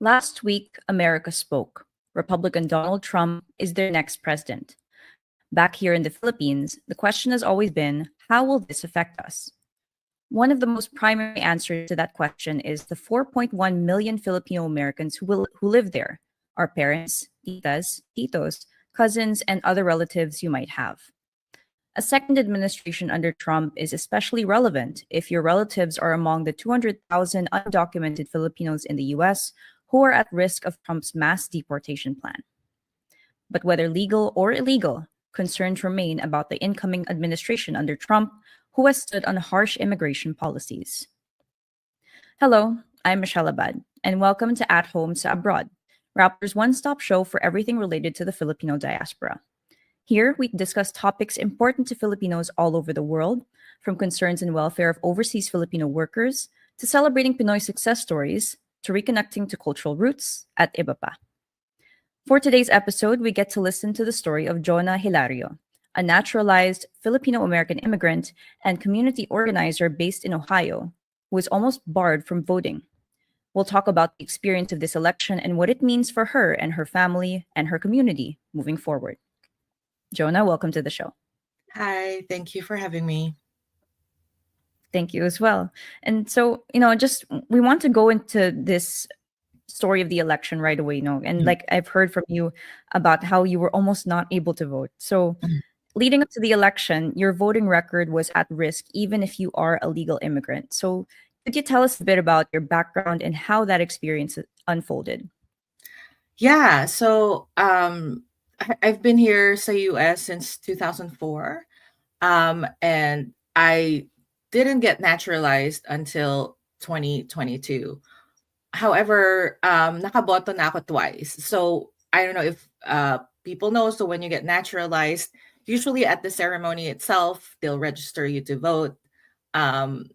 Last week, America spoke. Republican Donald Trump is their next president. Back here in the Philippines, the question has always been, how will this affect us? One of the most primary answers to that question is the 4.1 million Filipino Americans who live there, our parents, titas, titos, cousins, and other relatives you might have. A second administration under Trump is especially relevant if your relatives are among the 200,000 undocumented Filipinos in the US who are at risk of Trump's mass deportation plan. But whether legal or illegal, concerns remain about the incoming administration under Trump, who has stood on harsh immigration policies. Hello, I'm Michelle Abad, and welcome to At Home sa Abroad, Rappler's one-stop show for everything related to the Filipino diaspora. Here, we discuss topics important to Filipinos all over the world, from concerns and welfare of overseas Filipino workers, to celebrating Pinoy success stories, to reconnecting to cultural roots, at iba pa. For today's episode, we get to listen to the story of Jona Hilario, a naturalized Filipino-American immigrant and community organizer based in Ohio, who is almost barred from voting. We'll talk about the experience of this election and what it means for her and her family and her community moving forward. Jona, welcome to the show. Hi, thank you for having me. Thank you as well. And so, just we want to go into this story of the election right away, and like I've heard from you about how you were almost not able to vote. So, leading up to the election, your voting record was at risk, even if you are a legal immigrant. So, could you tell us a bit about your background and how that experience unfolded? Yeah, so I've been here sa US since 2004, and I didn't get naturalized until 2022. However, nakaboto na ako twice. So I don't know if people know. So when you get naturalized, usually at the ceremony itself, they'll register you to vote.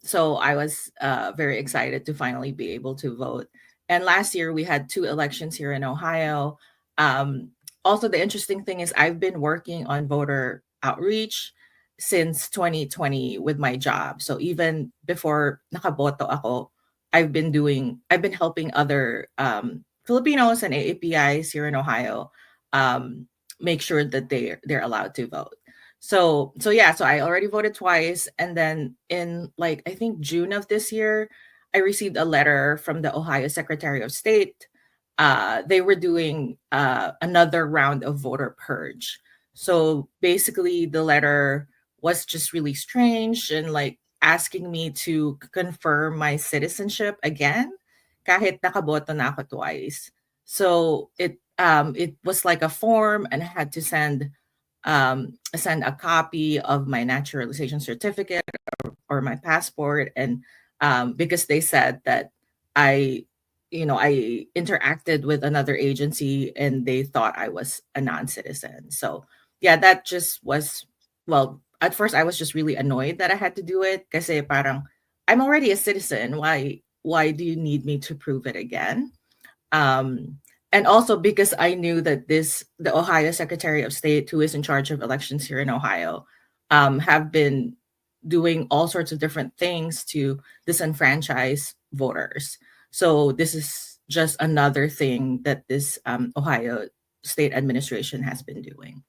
So I was very excited to finally be able to vote. And last year we had two elections here in Ohio. Also, the interesting thing is I've been working on voter outreach since 2020 with my job. So even before nakaboto ako, I've been helping other Filipinos and AAPIs here in Ohio make sure that they're allowed to vote. So I already voted twice, and then in I think June of this year, I received a letter from the Ohio Secretary of State. They were doing another round of voter purge. So basically, the letter was just really strange and asking me to confirm my citizenship again, kahit nakaboto na ako twice. So it was like a form, and I had to send a copy of my naturalization certificate or my passport, and because they said that I interacted with another agency and they thought I was a non-citizen. So yeah, that just was, well, at first I was just really annoyed that I had to do it kasi parang I'm already a citizen. Why do you need me to prove it again? And also because I knew that the Ohio Secretary of State, who is in charge of elections here in Ohio, have been doing all sorts of different things to disenfranchise voters. So this is just another thing that this Ohio state administration has been doing.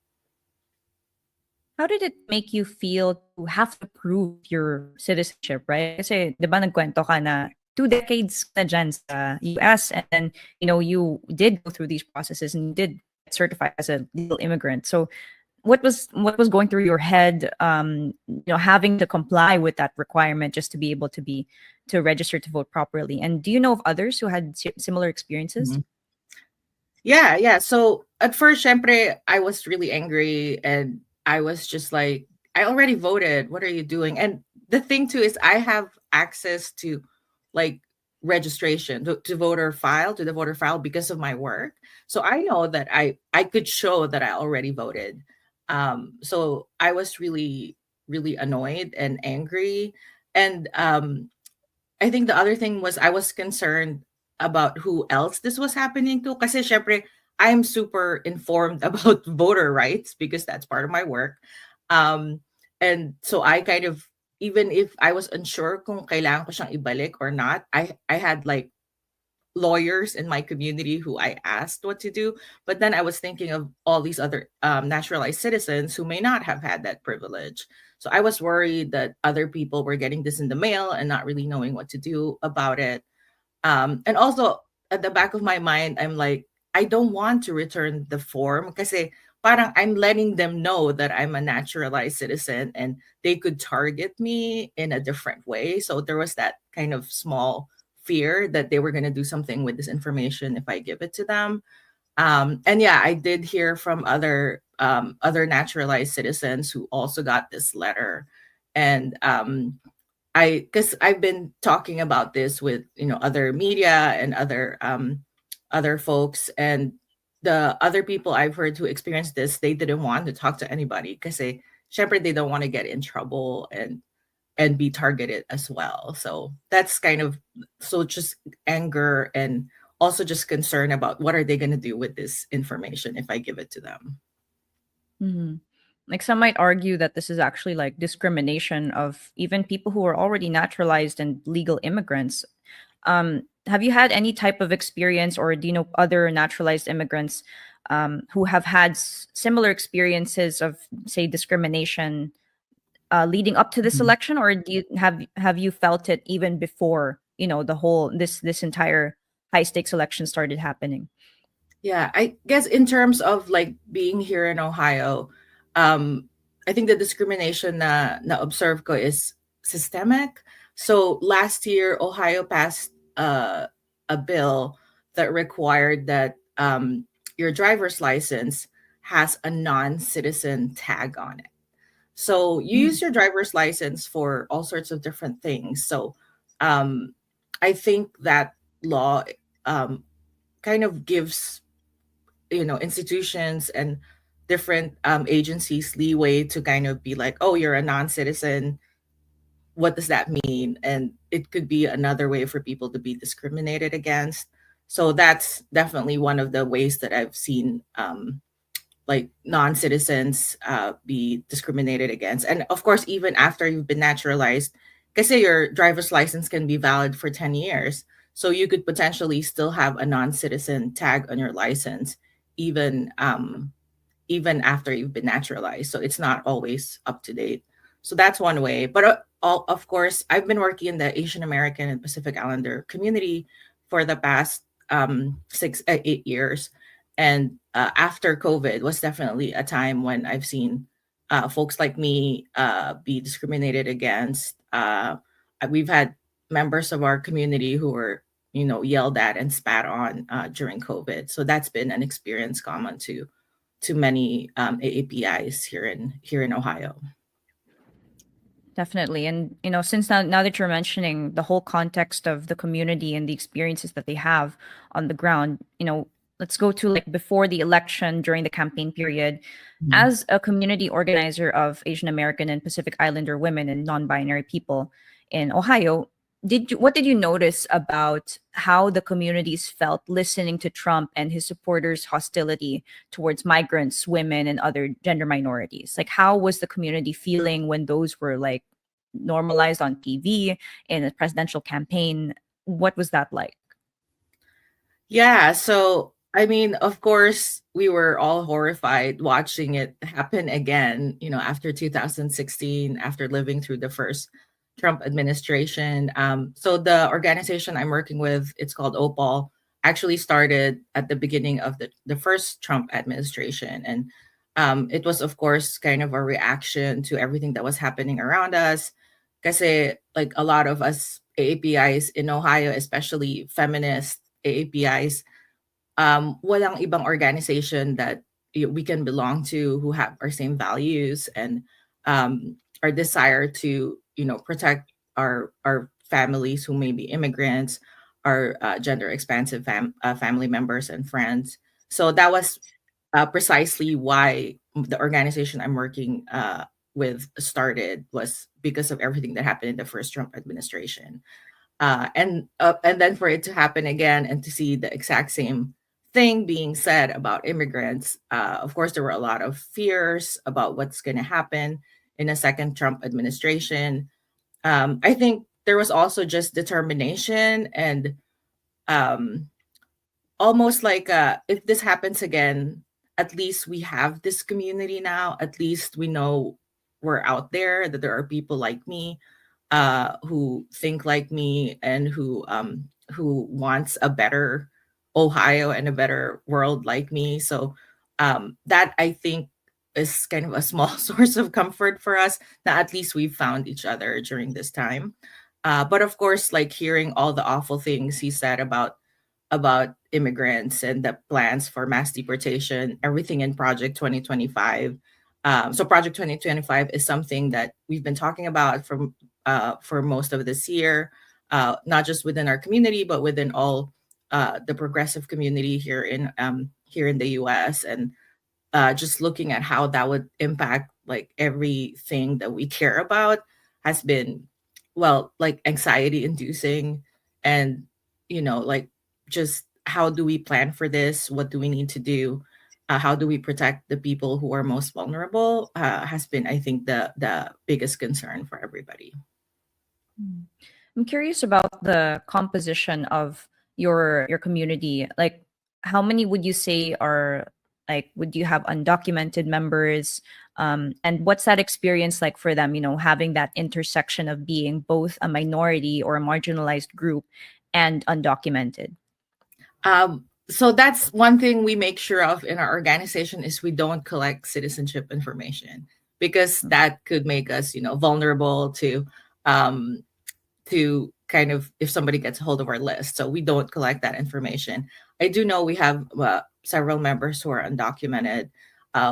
How did it make you feel to have to prove your citizenship, right? Kasi, di ba nagkwento ka na 2 decades na dyan sa US, and then, you did go through these processes and you did get certified as a legal immigrant. So what was going through your head, having to comply with that requirement just to be able to register to vote properly? And do you know of others who had similar experiences? Yeah. So at first, syempre, I was really angry, and I was just like, I already voted. What are you doing? And the thing too is I have access to registration to the voter file because of my work. So I know that I could show that I already voted. So I was really, really annoyed and angry. And I think the other thing was I was concerned about who else this was happening to. Kasi syempre, I'm super informed about voter rights because that's part of my work. And so I kind of, even if I was unsure kung kailangan ko siyang ibalik or not, I had lawyers in my community who I asked what to do. But then I was thinking of all these other naturalized citizens who may not have had that privilege. So I was worried that other people were getting this in the mail and not really knowing what to do about it. And also at the back of my mind, I'm like, I don't want to return the form kasi parang I'm letting them know that I'm a naturalized citizen and they could target me in a different way. So there was that kind of small fear that they were going to do something with this information if I give it to them. And yeah, I did hear from other naturalized citizens who also got this letter, and because I've been talking about this with other media and other folks, and the other people I've heard who experienced this, they didn't want to talk to anybody because they don't want to get in trouble and be targeted as well. So that's kind of so just anger and also just concern about what are they going to do with this information if I give it to them. Mhm. Like some might argue that this is actually like discrimination of even people who are already naturalized and legal immigrants. Have you had any type of experience, or do you know other naturalized immigrants who have had similar experiences of, say, discrimination leading up to this Mhm. election, or do you have you felt it even before the whole this entire high stakes election started happening? Yeah, I guess in terms of like being here in Ohio, um, I think the discrimination na observe ko is systemic. So last year, Ohio passed a bill that required that your driver's license has a non-citizen tag on it. So you use your driver's license for all sorts of different things. So um, I think that law um, kind of gives institutions and different agencies leeway to kind of be like, oh, you're a non-citizen, what does that mean? And it could be another way for people to be discriminated against. So that's definitely one of the ways that I've seen like non-citizens be discriminated against. And of course, even after you've been naturalized, because your driver's license can be valid for 10 years. So you could potentially still have a non-citizen tag on your license, even even after you've been naturalized. So it's not always up to date. So that's one way. But of course, I've been working in the Asian American and Pacific Islander community for the past 8 years. And after COVID was definitely a time when I've seen folks like me be discriminated against. We've had members of our community who were, yelled at and spat on during COVID. So that's been an experience common to many AAPIs here in Ohio. Definitely. And, since now that you're mentioning the whole context of the community and the experiences that they have on the ground, let's go to like before the election during the campaign period. Mhm. As a community organizer of Asian American and Pacific Islander women and non-binary people in Ohio, what did you notice about how the communities felt listening to Trump and his supporters' hostility towards migrants, women, and other gender minorities? Like, how was the community feeling when those were like normalized on TV in a presidential campaign? What was that like? Yeah, so I mean, of course, we were all horrified watching it happen again, after 2016, after living through the first Trump administration. So the organization I'm working with, it's called OPAL, actually started at the beginning of the first Trump administration. And it was, of course, kind of a reaction to everything that was happening around us. Kasi like a lot of us AAPIs in Ohio, especially feminist AAPIs, walang ibang organization that we can belong to who have our same values and our desire to, protect our families who may be immigrants, our gender expansive family members and friends. So that was precisely why the organization I'm working with started, was because of everything that happened in the first Trump administration. And then for it to happen again and to see the exact same thing being said about immigrants, of course there were a lot of fears about what's going to happen in a second Trump administration. I think there was also just determination and um, almost like if this happens again, at least we have this community now. At least we know we're out there, that there are people like me who think like me and who wants a better Ohio and a better world like me. So that I think is kind of a small source of comfort for us, that at least we've found each other during this time. But of course, like hearing all the awful things he said about immigrants and the plans for mass deportation, everything in Project 2025. So Project 2025 is something that we've been talking about for most of this year, not just within our community, but within all the progressive community here in the U.S. And just looking at how that would impact like everything that we care about has been, well, like anxiety inducing. And like, just how do we plan for this, what do we need to do, how do we protect the people who are most vulnerable, has been, I think, the biggest concern for everybody. Mm. I'm curious about the composition of your community. Like, how many would you say are like? Would you have undocumented members? And what's that experience like for them? Having that intersection of being both a minority or a marginalized group and undocumented. So that's one thing we make sure of in our organization, is we don't collect citizenship information, because that could make us, vulnerable um, to kind of, if somebody gets a hold of our list. So we don't collect that information. I do know we have several members who are undocumented.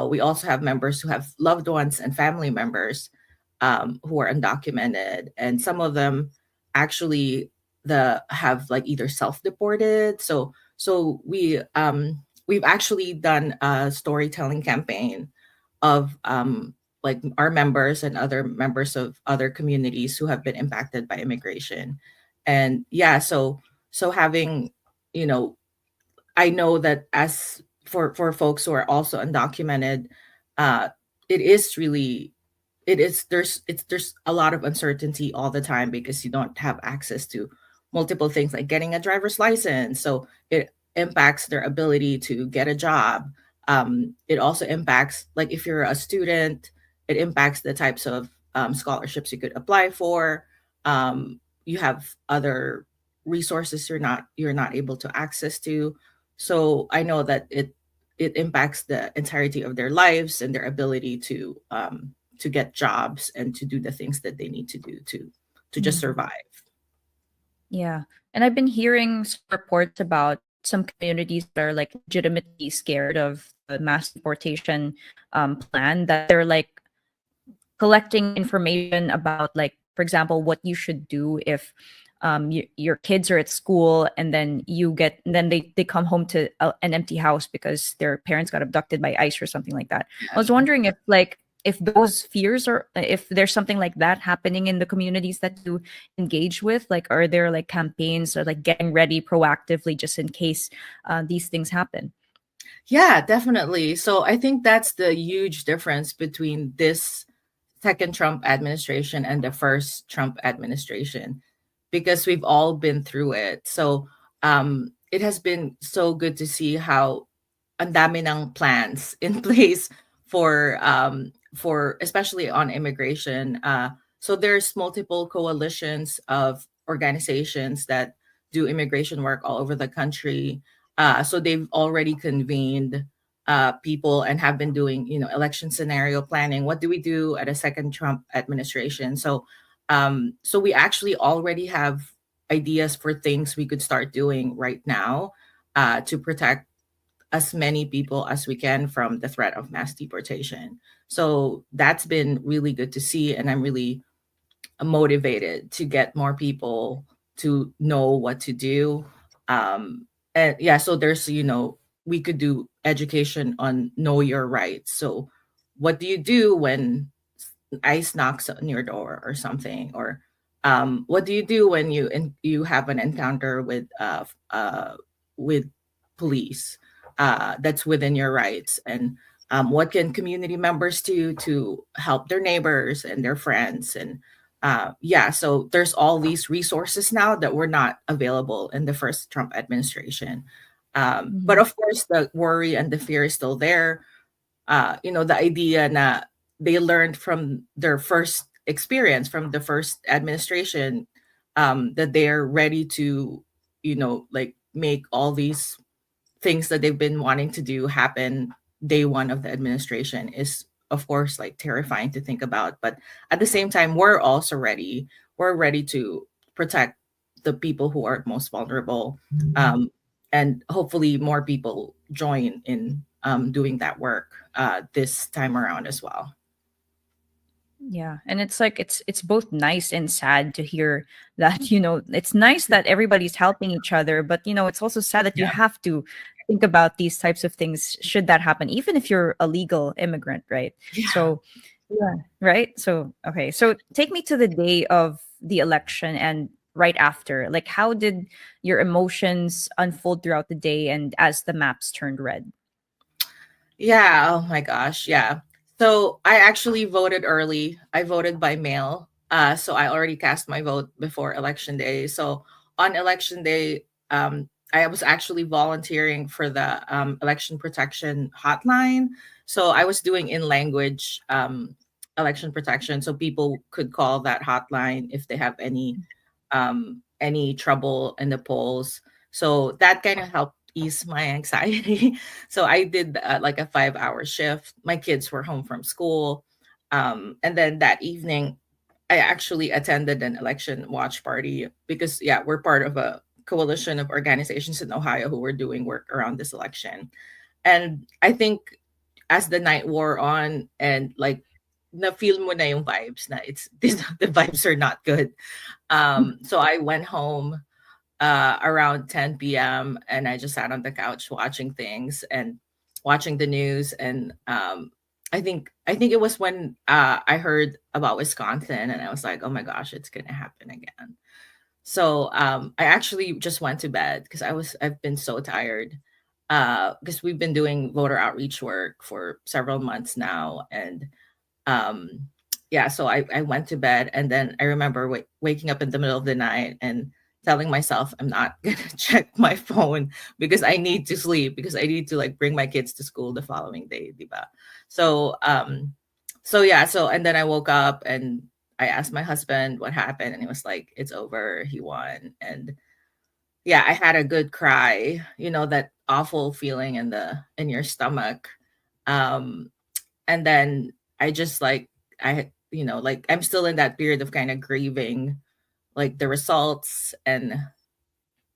We also have members who have loved ones and family members who are undocumented, and some of them actually have like either self-deported. So we've actually done a storytelling campaign of like our members and other members of other communities who have been impacted by immigration. And yeah, so having, you know, I know that as for folks who are also undocumented, uh, it is really it is there's a lot of uncertainty all the time, because you don't have access to multiple things like getting a driver's license. So it impacts their ability to get a job. It also impacts, like, if you're a student, it impacts the types of scholarships you could apply for. You have other resources you're not able to access to. So I know that it impacts the entirety of their lives and their ability to get jobs and to do the things that they need to do to just Mm. survive. Yeah. And I've been hearing some reports about some communities that are like legitimately scared of the mass deportation plan, that they're like collecting information about, like, for example, what you should do if your kids are at school, and then they come home to an empty house because their parents got abducted by ICE or something like that. I was wondering if, like, if those fears, or if there's something like that happening in the communities that you engage with. Like, are there like campaigns or like getting ready proactively just in case these things happen? Yeah, definitely. So I think that's the huge difference between this second Trump administration and the first Trump administration, because we've all been through it. So it has been so good to see how ang dami ng plans in place for especially on immigration. So there's multiple coalitions of organizations that do immigration work all over the country. So they've already convened people and have been doing, election scenario planning. What do we do at a second Trump administration? So we actually already have ideas for things we could start doing right now to protect as many people as we can from the threat of mass deportation. So that's been really good to see, and I'm really motivated to get more people to know what to do. And yeah, so there's, we could do education on know your rights. So what do you do when ICE knocks on your door or something? Or what do you do when you have an encounter with police that's within your rights? And what can community members do to help their neighbors and their friends? And yeah, so there's all these resources now that were not available in the first Trump administration. But Mhm. of course, the worry and the fear is still there. The idea that they learned from their first experience from the first administration, that they're ready to, like make all these things that they've been wanting to do happen day one of the administration is of course like terrifying to think about, but at the same time we're ready to protect the people who are most vulnerable, and hopefully more people join in doing that work this time around as well. Yeah, and it's like it's both nice and sad to hear that, it's nice that everybody's helping each other, but it's also sad that you Yeah. have to think about these types of things should that happen, even if you're a legal immigrant, right? Yeah. So, yeah, right? So, okay. So, take me to the day of the election and right after. Like how did your emotions unfold throughout the day and as the maps turned red? Yeah, oh my gosh, yeah. So I actually voted early. I voted by mail. So I already cast my vote before election day. So on election day, I was actually volunteering for the election protection hotline. So I was doing in language election protection. So people could call that hotline if they have any trouble in the polls. So that kind of helped ease my anxiety. So I did like a 5-hour shift. My kids were home from school. And then that evening, I actually attended an election watch party because, yeah, we're part of a coalition of organizations in Ohio who were doing work around this election. And I think as the night wore on and like na-feel mo na yung vibes na the vibes are not good. So I went home around 10 p.m. and I just sat on the couch watching things and watching the news. And I think it was when I heard about Wisconsin and I was like, oh my gosh, it's gonna happen again. So I actually just went to bed because I've been so tired because we've been doing voter outreach work for several months now. And um yeah, so I went to bed and then I remember waking up in the middle of the night and telling myself I'm not gonna check my phone because I need to sleep because I need to like bring my kids to school the following day, diba? So yeah, so and then I woke up and I asked my husband what happened and he was like, it's over, he won. And yeah, I had a good cry, that awful feeling in your stomach. um and then I just like like I'm still in that period of kind of grieving like the results and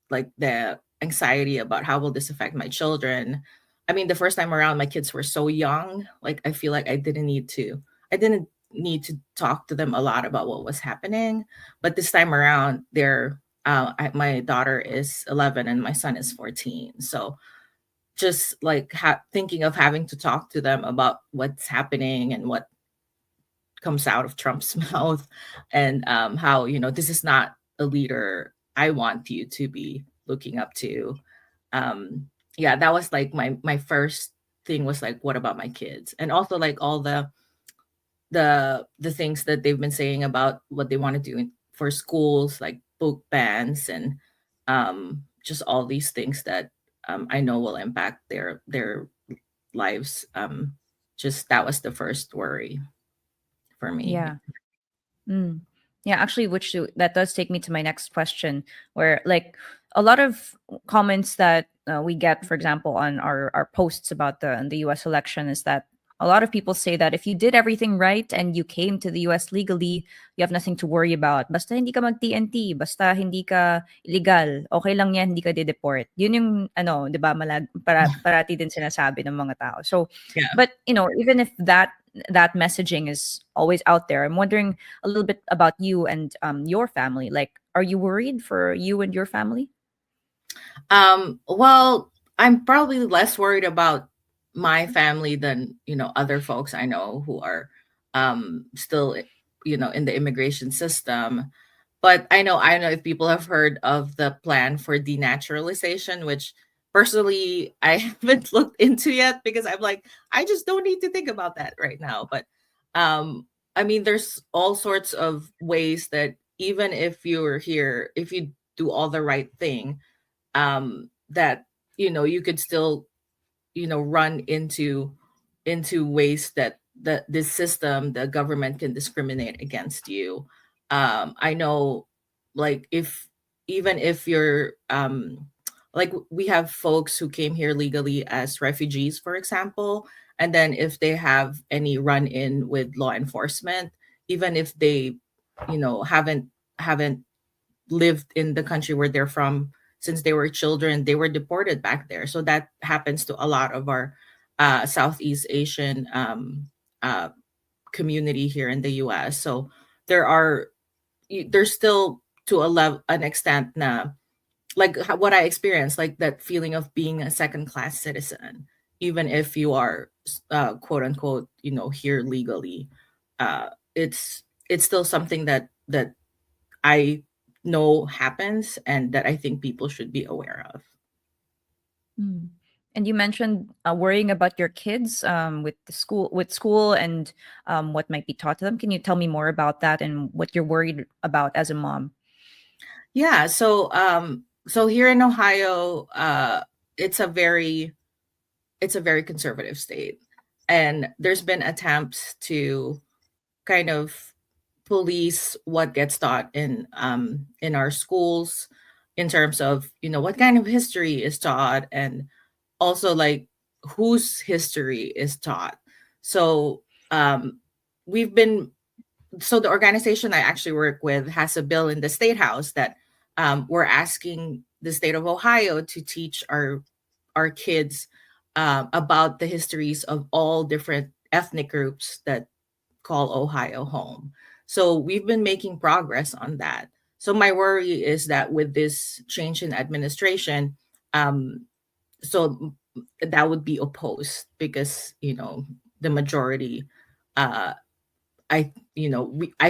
like the anxiety about how will this affect my children. I mean, the first time around my kids were so young, like I feel like I didn't need to talk to them a lot about what was happening, but this time around my daughter is 11 and my son is 14. So just like thinking of having to talk to them about what's happening and what comes out of Trump's mouth, and how this is not a leader I want you to be looking up to. Yeah, that was like my first thing was like, what about my kids? And also like all the things that they've been saying about what they want to do for schools, like book bans and just all these things that I know will impact their lives. Just that was the first worry for me. Yeah. Mm. Yeah, actually, that does take me to my next question, where like a lot of comments that we get, for example, on our posts about the U.S. election, is that a lot of people say that if you did everything right and you came to the U.S. legally, you have nothing to worry about. Basta hindi ka mag-TNT, basta hindi ka illegal, okay lang yan, hindi ka de-deport. Yun yung di ba, parati din sinasabi ng mga tao. So, Yeah. but even if that messaging is always out there, I'm wondering a little bit about you and your family. Like, are you worried for you and your family? Well, I'm probably less worried about my family than, other folks I know who are still, in the immigration system. But I know if people have heard of the plan for denaturalization, which personally I haven't looked into yet because I'm like, I just don't need to think about that right now. But I mean, there's all sorts of ways that even if you're here, if you do all the right thing, that you could still run into ways that this system, the government, can discriminate against you. I know, like, if even if you're like, we have folks who came here legally as refugees, for example, and then if they have any run in with law enforcement, even if they haven't lived in the country where they're from since they were children, they were deported back there. So that happens to a lot of our Southeast Asian uh, community here in the U.S. So there are there's still, to an extent, na like what I experienced, like that feeling of being a second class citizen, even if you are quote unquote here legally. It's still something that I know happens, and that I think people should be aware of. Mm. And you mentioned worrying about your kids with school and what might be taught to them. Can you tell me more about that and what you're worried about as a mom? Yeah, so here in Ohio, it's a very it's a very conservative state, and there's been attempts to kind of police what gets taught in our schools, in terms of what kind of history is taught, and also, like, whose history is taught. So we've been so the organization I actually work with has a bill in the state house that we're asking the state of Ohio to teach our kids about the histories of all different ethnic groups that call Ohio home. So we've been making progress on that. So my worry is that with this change in administration, um, so that would be opposed, because the majority, uh, I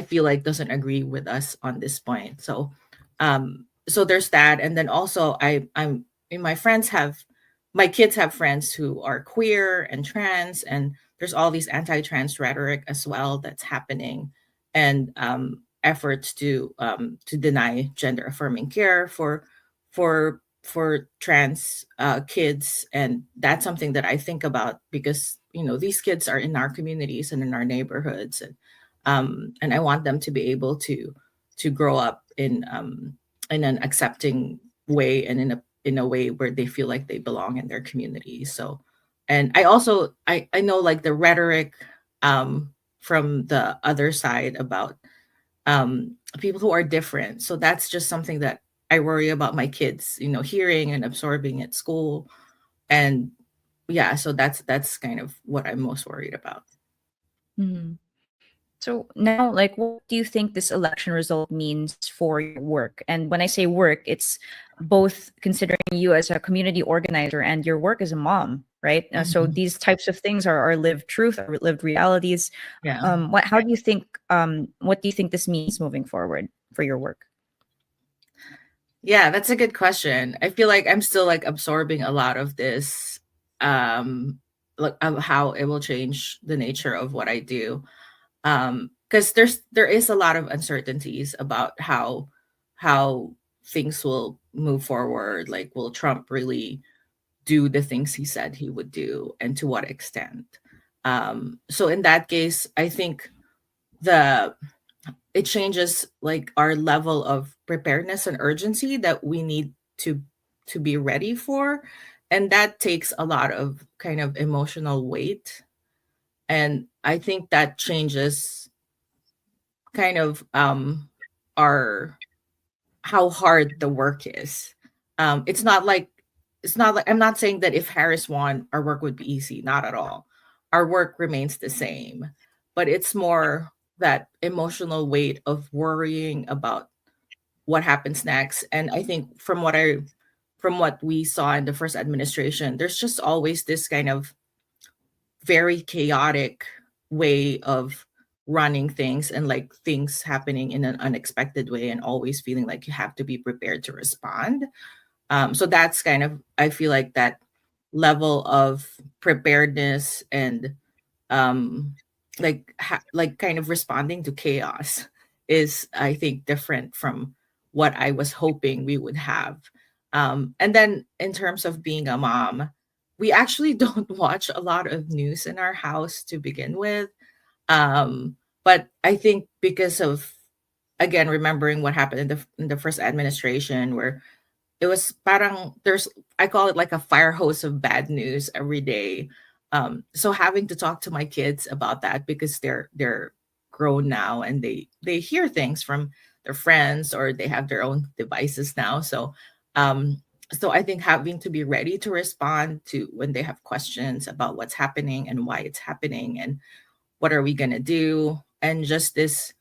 feel like, doesn't agree with us on this point. So there's that. And then also, I'm my friends have my kids have friends who are queer and trans, and there's all these anti-trans rhetoric as well that's happening, and efforts to deny gender affirming care for trans kids. And that's something that I think about, because these kids are in our communities and in our neighborhoods, and I want them to be able to grow up in an accepting way, and in a way where they feel like they belong in their community. So, and I also I know, like, the rhetoric from the other side about people who are different. So that's just something that I worry about my kids, hearing and absorbing at school. And yeah, so that's kind of what I'm most worried about. Mhm. So now, like, what do you think this election result means for your work? And when I say work, it's both considering you as a community organizer and your work as a mom, right? So Mhm. these types of things are lived truth, are lived realities. Yeah. How do you think? What do you think this means moving forward for your work? Yeah, that's a good question. I feel like I'm still, like, absorbing a lot of this, like, of how it will change the nature of what I do. Because there is a lot of uncertainties about how things will move forward. Like, will Trump really do the things he said he would do, and to what extent? So in that case, I think the it changes, like, our level of preparedness and urgency that we need to be ready for, and that takes a lot of kind of emotional weight. And I think that changes kind of our how hard the work is. It's not like I'm not saying that if Harris won, our work would be easy. Not at all. Our work remains the same, but it's more that emotional weight of worrying about what happens next. And I think from what we saw in the first administration, there's just always this kind of very chaotic way of running things, and, like, things happening in an unexpected way, and always feeling like you have to be prepared to respond. So that's kind of, I feel like, that level of preparedness and um, like kind of responding to chaos is, I think, different from what I was hoping we would have. And then in terms of being a mom, we actually don't watch a lot of news in our house to begin with. But I think because of, again, remembering what happened in the first administration, where it was parang there's, I call it like a fire hose of bad news every day. So having to talk to my kids about that, because they're grown now and they hear things from their friends, or they have their own devices now. Um, so I think having to be ready to respond to when they have questions about what's happening and why it's happening and what are we gonna do, and just this,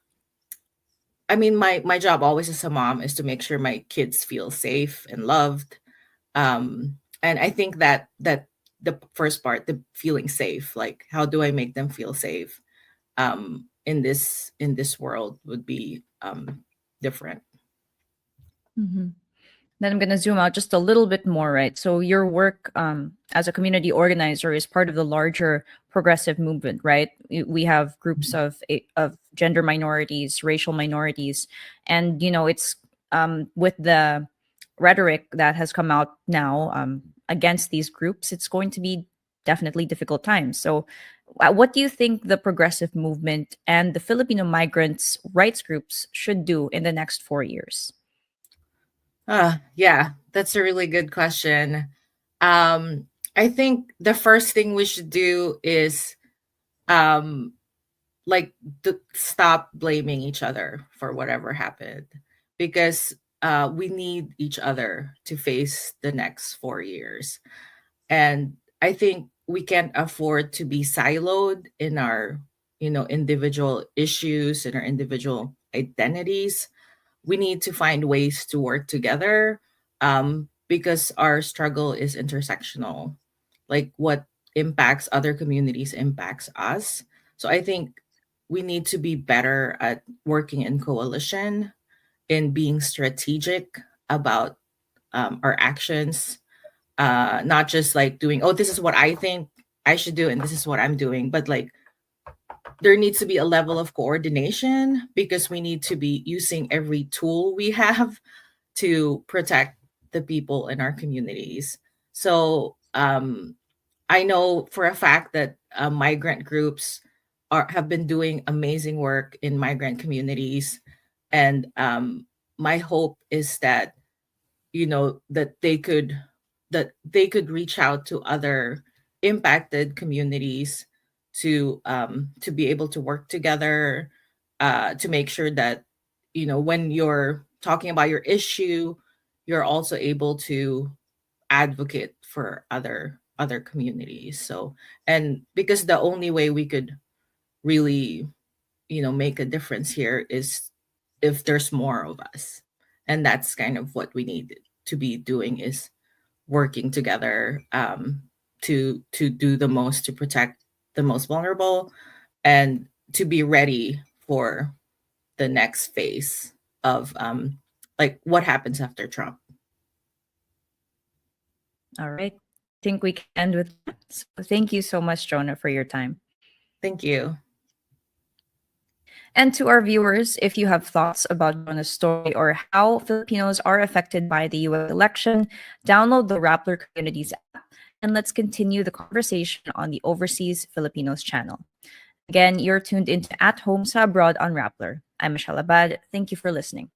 I mean, my job always as a mom is to make sure my kids feel safe and loved. And I think that the first part, the feeling safe, like how do I make them feel safe in this world, would be different. Mhm. Then I'm going to zoom out just a little bit more, right? So your work as a community organizer is part of the larger progressive movement, right? We have groups of gender minorities, racial minorities, and it's with the rhetoric that has come out now against these groups, it's going to be definitely difficult times. So, what do you think the progressive movement and the Filipino migrants' rights groups should do in the next 4 years? Yeah, that's a really good question. I think the first thing we should do is um, like stop blaming each other for whatever happened, because we need each other to face the next 4 years. And I think we can't afford to be siloed in our, individual issues and our individual identities. We need to find ways to work together, because our struggle is intersectional. Like what impacts other communities impacts us. So I think we need to be better at working in coalition, in being strategic about our actions, not just like doing, oh, this is what I think I should do and this is what I'm doing, but like there needs to be a level of coordination, because we need to be using every tool we have to protect the people in our communities. So I know for a fact that migrant groups have been doing amazing work in migrant communities, and my hope is that that they could reach out to other impacted communities to be able to work together, to make sure that when you're talking about your issue, you're also able to advocate for other communities. So, and because the only way we could really make a difference here is if there's more of us, and that's kind of what we need to be doing, is working together, to do the most to protect the most vulnerable, and to be ready for the next phase of like what happens after Trump. All right. Think we can end with that. So thank you so much, Jonah, for your time. Thank you. And to our viewers, if you have thoughts about Jonah's story or how Filipinos are affected by the US election, download the Rappler Communities app and let's continue the conversation on the Overseas Filipinos channel. Again, you're tuned into At Home sa Abroad on Rappler. I'm Michelle Abad. Thank you for listening.